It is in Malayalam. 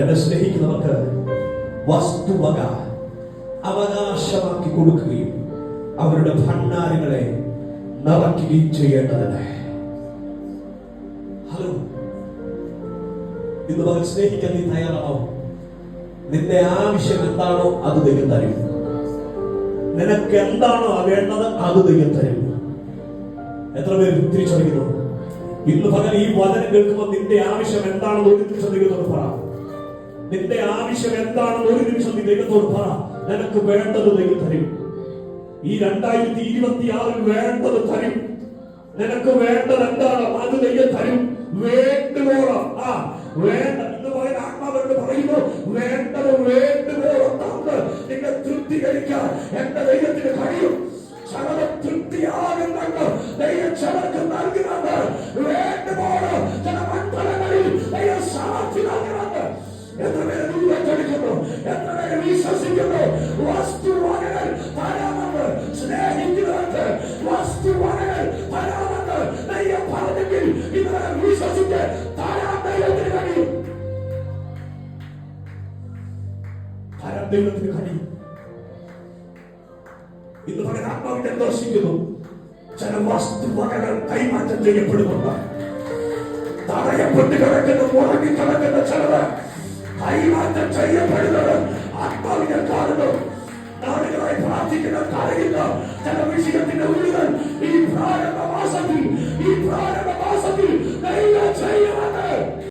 എന്നെ സ്നേഹിക്കുന്നവർക്ക് വസ്തുവക അവകാശമാക്കി കൊടുക്കുകയും അവരുടെ ഭണ്ഡാരങ്ങളെ നിറയ്ക്കുകയും ചെയ്യേണ്ടതിന്. ഹലോ, ഇന്ന് പകൽ സ്നേഹിക്കാൻ നീ തയ്യാറാണോ? നിന്റെ ആവശ്യം എന്താണോ അത് ദൈവം തരും. നിനക്ക് എന്താണോ വേണ്ടത് അത് ദൈവം തരും. എത്ര പേര് തിരിച്ചറിയുന്നു? ഇന്ന് പകൽ ഈ വചനം കേൾക്കുമ്പോൾ നിന്റെ ആവശ്യം എന്താണെന്ന് ഒരു നിമിഷം ദൈവത്തോട് പറ. നിന്റെ ആവശ്യം എന്താണെന്ന് ഒരു നിമിഷം നീ ദൈവത്തോട് പറ. നിനക്ക് വേണ്ടത് ദൈവം തരും. ഈ 2026 വേണ്ടത് തരും. നിനക്ക് വേണ്ടത് എന്താണോ അത് ദൈവം തരും. വേണ്ടുവോളം വേണ്ട എന്ന് പറയുന്ന ആത്മാവോട് പറയുന്നു, വേണ്ടത് വേണ്ടുവോളം തന്ന് നിന്നെ തൃപ്തികരിക്കാൻ എന്റെ ദൈവത്തിന് കഴിയും. ചിലത് തൃപ്തിയാകുന്നുണ്ട്, ദൈവം ചിലർക്ക് നൽകുന്നുണ്ട്. വേണ്ടുവോളം ചില മണ്ഡലങ്ങളിൽ ദൈവം സാക്ഷി നൽകുന്നുണ്ട്. എത്ര പേര് ഏറ്റെടുക്കുന്നു? എത്ര പേര് വിശ്വസിക്കുന്നു? വസ്തുവകകൾ തരാമെന്ന് സ്നേഹിക്കുന്നവർക്ക് വസ്തുവകകൾ തരാമെന്ന് ദൈവം പറഞ്ഞെങ്കിൽ ഇവരെ വിശ്വസിച്ച് തരാൻ ദൈവത്തിന് കഴിയും. തരാൻ ദൈവത്തിന് കഴിയും. ഇന്ന് പറയുന്ന ആത്മാവിനെ ദർശിക്കുന്നു. ചില വസ്തുവകകൾ കൈമാറ്റം ചെയ്യപ്പെടുന്നുണ്ട്. തടയപ്പെട്ട് കിടക്കുന്ന, മുടങ്ങി കിടക്കുന്ന ചിലത് കൈമാറ്റം ചെയ്യപ്പെടുന്നത്